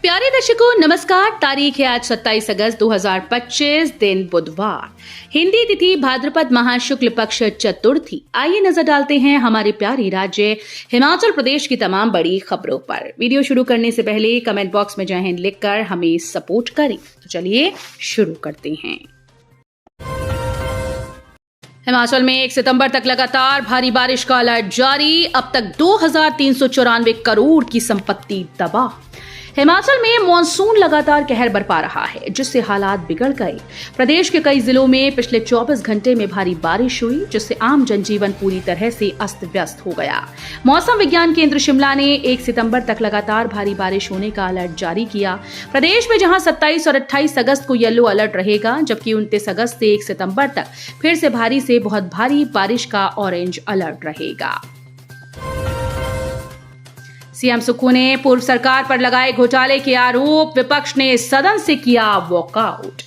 प्यारे दर्शकों नमस्कार। तारीख है आज 27 अगस्त 2025, दिन बुधवार, हिंदी तिथि भाद्रपद माह शुक्ल पक्ष चतुर्थी। आइए नजर डालते हैं हमारे प्यारे राज्य हिमाचल प्रदेश की तमाम बड़ी खबरों पर। वीडियो शुरू करने से पहले कमेंट बॉक्स में जय हिंद लिखकर हमें सपोर्ट करें। तो चलिए शुरू करते हैं। हिमाचल में 1 सितंबर तक लगातार भारी बारिश का अलर्ट जारी। अब तक 2394 करोड़ की संपत्ति तबाह। हिमाचल में मॉनसून लगातार कहर बरपा रहा है, जिससे हालात बिगड़ गए। प्रदेश के कई जिलों में पिछले 24 घंटे में भारी बारिश हुई, जिससे आम जनजीवन पूरी तरह से अस्त व्यस्त हो गया। मौसम विज्ञान केंद्र शिमला ने 1 सितंबर तक लगातार भारी बारिश होने का अलर्ट जारी किया। प्रदेश में जहां 27 और 28 अगस्त को येलो अलर्ट रहेगा, जबकि 29 अगस्त से 1 सितंबर तक फिर से भारी से बहुत भारी बारिश का ऑरेंज अलर्ट रहेगा। सीएम सुक्खू ने पूर्व सरकार पर लगाए घोटाले के आरोप, विपक्ष ने सदन से किया वॉकआउट।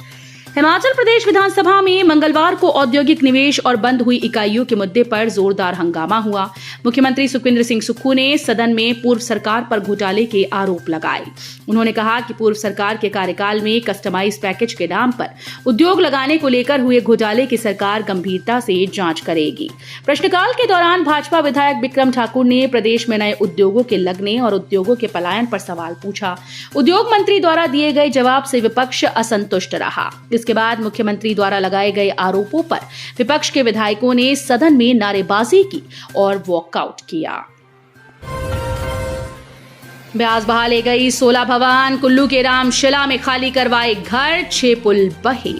हिमाचल प्रदेश विधानसभा में मंगलवार को औद्योगिक निवेश और बंद हुई इकाइयों के मुद्दे पर जोरदार हंगामा हुआ। मुख्यमंत्री सुखविंदर सिंह सुक्खू ने सदन में पूर्व सरकार पर घोटाले के आरोप लगाए। उन्होंने कहा कि पूर्व सरकार के कार्यकाल में कस्टमाइज पैकेज के नाम पर उद्योग लगाने को लेकर हुए घोटाले की सरकार गंभीरता से जांच करेगी। प्रश्नकाल के दौरान भाजपा विधायक बिक्रम ठाकुर ने प्रदेश में नए उद्योगों के लगने और उद्योगों के पलायन पर सवाल पूछा। उद्योग मंत्री द्वारा दिए गए जवाब से विपक्ष असंतुष्ट रहा। इसके बाद मुख्यमंत्री द्वारा लगाए गए आरोपों पर विपक्ष के विधायकों ने सदन में नारेबाजी की और वॉकआउट किया। ब्यास बहा ले गई 16 भवन। कुल्लू के रामशिला में खाली करवाए घर, 6 पुल बहे।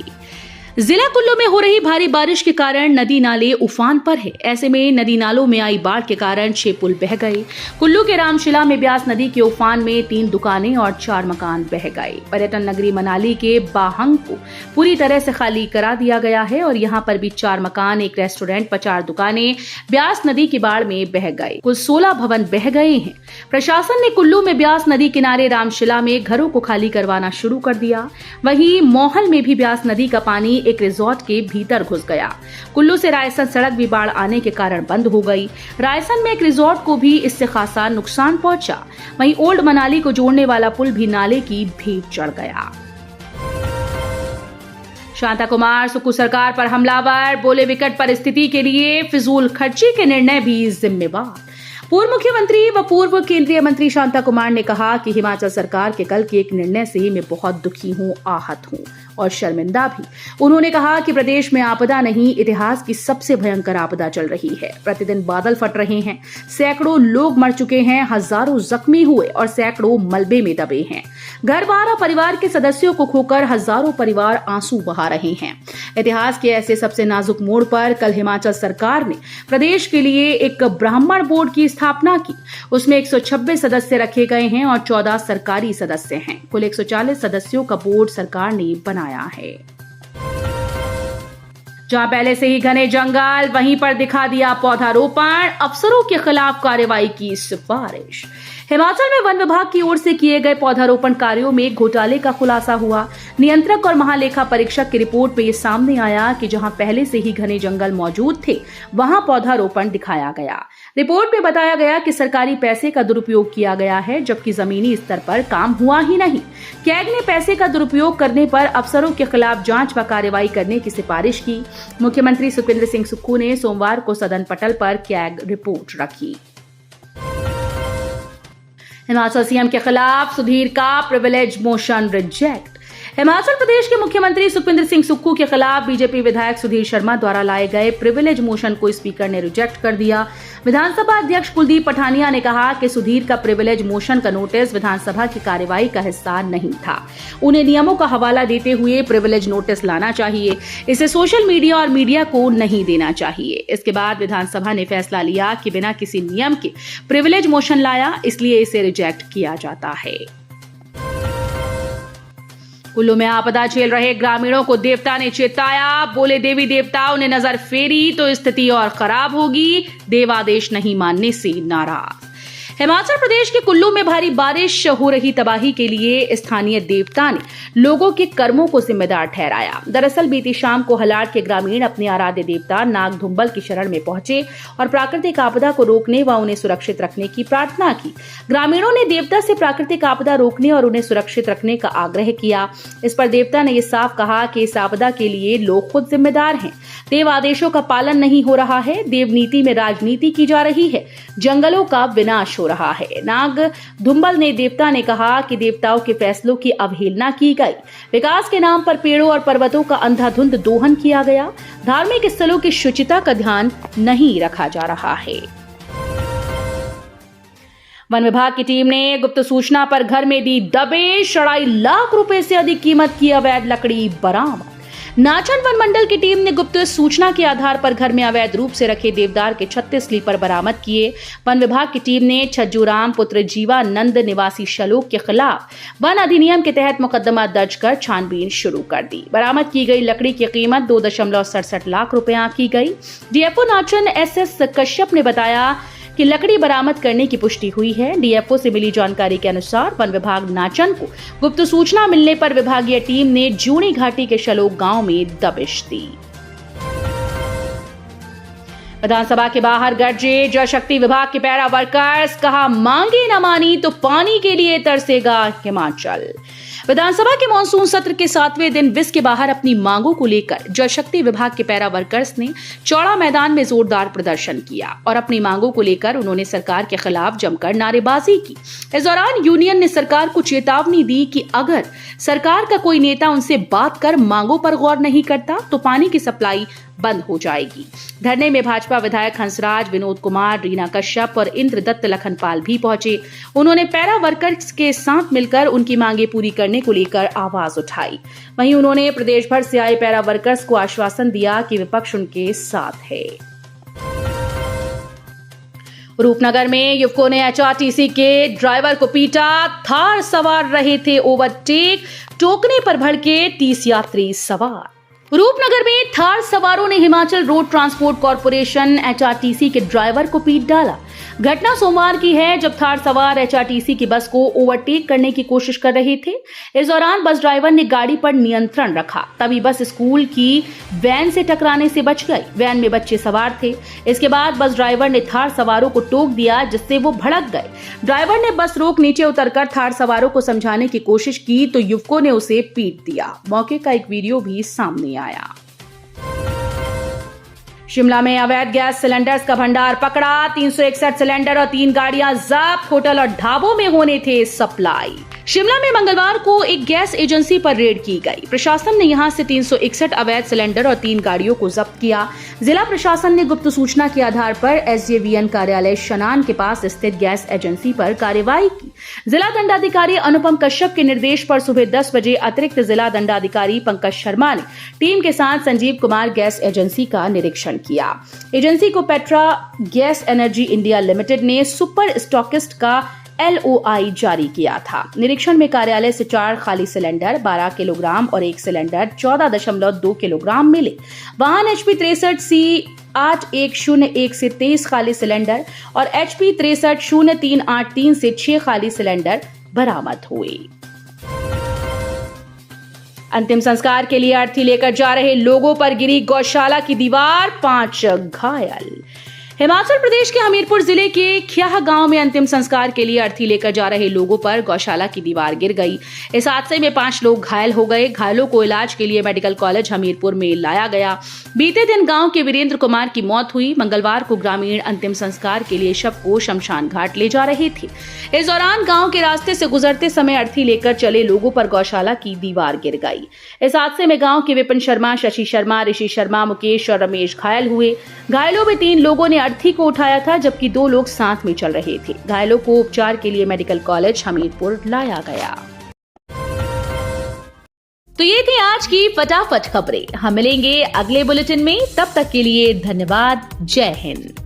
जिला कुल्लू में हो रही भारी बारिश के कारण नदी नाले उफान पर है। ऐसे में नदी नालों में आई बाढ़ के कारण 6 पुल बह गए। कुल्लू के रामशिला में ब्यास नदी के उफान में 3 दुकानें और 4 मकान बह गए। पर्यटन नगरी मनाली के बाहंग को पूरी तरह से खाली करा दिया गया है और यहाँ पर भी 4 मकान, 1 रेस्टोरेंट पर 4 दुकानें ब्यास नदी की बाढ़ में बह गए। कुल 16 भवन बह गए हैं। प्रशासन ने कुल्लू में ब्यास नदी किनारे रामशिला में घरों को खाली करवाना शुरू कर दिया। वहीं मोहल में भी ब्यास नदी का पानी एक रिजॉर्ट के भीतर घुस गया। कुल्लू से रायसन सड़क भी बाढ़ आने के कारण बंद हो गई। रायसन में एक रिजॉर्ट को भी इससे खासा नुकसान पहुंचा। वहीं ओल्ड मनाली को जोड़ने वाला पुल भी नाले की भेंट चढ़ गया। शांता कुमार सुक्खू सरकार पर हमलावर, बोले विकट परिस्थिति के लिए फिजूल खर्ची के निर्णय भी जिम्मेवार। पूर्व मुख्यमंत्री व पूर्व केंद्रीय मंत्री शांता कुमार ने कहा कि हिमाचल सरकार के कल के एक निर्णय से मैं बहुत दुखी हूं, आहत हूं और शर्मिंदा भी। उन्होंने कहा कि प्रदेश में आपदा नहीं, इतिहास की सबसे भयंकर आपदा चल रही है। प्रतिदिन बादल फट रहे हैं, सैकड़ों लोग मर चुके हैं, हजारों जख्मी हुए और सैकड़ों मलबे में दबे हैं। घर बार और परिवार के सदस्यों को खोकर हजारों परिवार आंसू बहा रहे हैं। इतिहास के ऐसे सबसे नाजुक मोड़ पर कल हिमाचल सरकार ने प्रदेश के लिए एक ब्राह्मण बोर्ड की स्थापना की। उसमें 126 सदस्य रखे गए हैं और 14 सरकारी सदस्य हैं। कुल 140 सदस्यों का बोर्ड सरकार ने बनाया है। जहां पहले से ही घने जंगल, वहीं पर दिखा दिया पौधारोपण। अफसरों के खिलाफ कार्रवाई की सिफारिश। हिमाचल में वन विभाग की ओर से किए गए पौधारोपण कार्यों में घोटाले का खुलासा हुआ। नियंत्रक और महालेखा परीक्षक की रिपोर्ट में ये सामने आया कि जहां पहले से ही घने जंगल मौजूद थे, वहां पौधारोपण दिखाया गया। रिपोर्ट में बताया गया कि सरकारी पैसे का दुरुपयोग किया गया है, जबकि जमीनी स्तर पर काम हुआ ही नहीं। कैग ने पैसे का दुरुपयोग करने पर अफसरों के खिलाफ जांच व कार्रवाई करने की सिफारिश की। मुख्यमंत्री सुखविंदर सिंह सुक्खू ने सोमवार को सदन पटल पर कैग रिपोर्ट रखी। हिमाचल सीएम के खिलाफ सुधीर का privilege motion reject. Himachal Pradesh के मुख्यमंत्री सुखविंदर सिंह सुक्खू के खिलाफ बीजेपी विधायक सुधीर शर्मा द्वारा लाए गए प्रिविलेज मोशन को स्पीकर ने रिजेक्ट कर दिया। विधानसभा अध्यक्ष कुलदीप पठानिया ने कहा कि सुधीर का प्रिविलेज मोशन का नोटिस विधानसभा की कार्यवाही का हिस्सा नहीं था। उन्हें नियमों का हवाला देते हुए प्रिविलेज नोटिस लाना चाहिए। इसे सोशल मीडिया और मीडिया को नहीं देना चाहिए। इसके बाद विधानसभा ने फैसला लिया कि बिना किसी नियम के प्रिविलेज मोशन लाया, इसलिए इसे रिजेक्ट किया जाता है। कुल्लू में आपदा झेल रहे ग्रामीणों को देवता ने चेताया। बोले देवी देवताओं ने नजर फेरी तो स्थिति और खराब होगी। देवादेश नहीं मानने से नाराज। हिमाचल प्रदेश के कुल्लू में भारी बारिश हो रही तबाही के लिए स्थानीय देवता ने लोगों के कर्मों को जिम्मेदार ठहराया। दरअसल बीती शाम को हलाड़ के ग्रामीण अपने आराध्य देवता नाग धुम्बल की शरण में पहुंचे और प्राकृतिक आपदा को रोकने व उन्हें सुरक्षित रखने की प्रार्थना की। ग्रामीणों ने देवता से प्राकृतिक आपदा रोकने और उन्हें सुरक्षित रखने का आग्रह किया। इस पर देवता ने ये साफ कहा कि इस आपदा के लिए लोग खुद जिम्मेदार हैं। देव आदेशों का पालन नहीं हो रहा है, देव नीति में राजनीति की जा रही है, जंगलों का विनाश हो रहा है। नाग धुम्बल ने देवता ने कहा कि देवताओं के फैसलों की अवहेलना की गई, विकास के नाम पर पेड़ों और पर्वतों का अंधाधुंध दोहन किया गया, धार्मिक स्थलों की शुचिता का ध्यान नहीं रखा जा रहा है। वन विभाग की टीम ने गुप्त सूचना पर घर में दी दबिश, 2.5 लाख रुपए से अधिक कीमत की अवैध लकड़ी बरामद। नाचन वन मंडल की टीम ने गुप्त सूचना के आधार पर घर में अवैध रूप से रखे देवदार के 36 स्लीपर बरामद किए। वन विभाग की टीम ने छज्जूराम पुत्र जीवानंद निवासी शलोक के खिलाफ वन अधिनियम के तहत मुकदमा दर्ज कर छानबीन शुरू कर दी। बरामद की गई लकड़ी की कीमत 2.67 लाख रुपए आंकी गई। डीएफओ नाचन एसएस कश्यप ने बताया कि लकड़ी बरामद करने की पुष्टि हुई है। डीएफओ से मिली जानकारी के अनुसार वन विभाग नाचन को गुप्त सूचना मिलने पर विभागीय टीम ने जूनी घाटी के शलोक गांव में दबिश दी। विधानसभा के बाहर गरजे जल शक्ति विभाग के पैरा वर्कर्स, कहा मांगे न मानी तो पानी के लिए तरसेगा हिमाचल। विधानसभा के मानसून सत्र के 7वें दिन विस के बाहर अपनी मांगों को लेकर जल शक्ति विभाग के पैरा वर्कर्स ने चौड़ा मैदान में जोरदार प्रदर्शन किया और अपनी मांगों को लेकर उन्होंने सरकार के खिलाफ जमकर नारेबाजी की। इस दौरान यूनियन ने सरकार को चेतावनी दी कि अगर सरकार का कोई नेता उनसे बात कर मांगों पर गौर नहीं करता तो पानी की सप्लाई बंद हो जाएगी। धरने में भाजपा विधायक हंसराज, विनोद कुमार, रीना कश्यप और इंद्रदत्त लखनपाल भी पहुंचे। उन्होंने पैरा वर्कर्स के साथ मिलकर उनकी मांगे पूरी करने को लेकर आवाज उठाई। वहीं उन्होंने प्रदेश भर से आए पैरा वर्कर्स को आश्वासन दिया कि विपक्ष उनके साथ है। रूपनगर में युवकों ने एचआरटीसी के ड्राइवर को पीटा, थार सवार रहे थे ओवरटेक, टोकने पर भड़के 30 यात्री सवार। रूपनगर में थार सवारों ने Himachal road transport corporation HRTC के ड्राइवर को पीट डाला। घटना सोमवार की है जब थार सवार एचआरटीसी की बस को ओवरटेक करने की कोशिश कर रहे थे। इस दौरान बस ड्राइवर ने गाड़ी पर नियंत्रण रखा, तभी बस स्कूल की वैन से टकराने से बच गई। वैन में बच्चे सवार थे। इसके बाद बस ड्राइवर ने थार सवारों को टोक दिया, जिससे वो भड़क गए। ड्राइवर ने बस रोक नीचे उतरकर थार सवारों को समझाने की कोशिश की तो युवकों ने उसे पीट दिया। मौके का एक वीडियो भी सामने आया। शिमला में अवैध गैस सिलेंडर्स का भंडार पकड़ा, 361 सिलेंडर और 3 गाड़ियां जब्त, होटल और ढाबों में होने थे सप्लाई। शिमला में मंगलवार को एक गैस एजेंसी पर रेड की गई। प्रशासन ने यहां से 361 अवैध सिलेंडर और 3 गाड़ियों को जब्त किया। जिला प्रशासन ने गुप्त सूचना के आधार पर एसजेवीएन कार्यालय शनान के पास स्थित गैस एजेंसी पर कार्रवाई की। जिला दंडाधिकारी अनुपम कश्यप के निर्देश पर सुबह 10 बजे अतिरिक्त जिला दंडाधिकारी पंकज शर्मा ने टीम के साथ संजीव कुमार गैस एजेंसी का निरीक्षण किया। एजेंसी को Petra gas energy India limited ने सुपर स्टॉकिस्ट का LOI जारी किया था। निरीक्षण में कार्यालय से 4 खाली सिलेंडर 12 किलोग्राम और 1 सिलेंडर 14.2 किलोग्राम मिले। वाहन HP 63C 8101 से 23 खाली सिलेंडर और HP 630383 से 6 खाली सिलेंडर बरामद हुए। अंतिम संस्कार के लिए अर्थी लेकर जा रहे लोगों पर गिरी गौशाला की दीवार, 5 घायल। हिमाचल प्रदेश के हमीरपुर जिले के ख्याह गांव में अंतिम संस्कार के लिए अर्थी लेकर जा रहे लोगों पर गौशाला की दीवार गिर गई। इस हादसे में 5 लोग घायल हो गए। घायलों को इलाज के लिए मेडिकल कॉलेज हमीरपुर में लाया गया। बीते दिन गांव के वीरेंद्र कुमार की मौत हुई। मंगलवार को ग्रामीण अंतिम संस्कार के लिए शव को शमशान घाट ले जा रहे थे। इस दौरान गांव के रास्ते से गुजरते समय अर्थी लेकर चले लोगों पर गौशाला की दीवार गिर गई। इस हादसे में गाँव के विपिन शर्मा, शशि शर्मा, ऋषि शर्मा, मुकेश और रमेश घायल हुए। घायलों में 3 लोगों ने अर्थी को उठाया था, जबकि 2 लोग साथ में चल रहे थे। घायलों को उपचार के लिए मेडिकल कॉलेज हमीरपुर लाया गया। तो ये थी आज की फटाफट खबरें। हम मिलेंगे अगले बुलेटिन में, तब तक के लिए धन्यवाद। जय हिंद।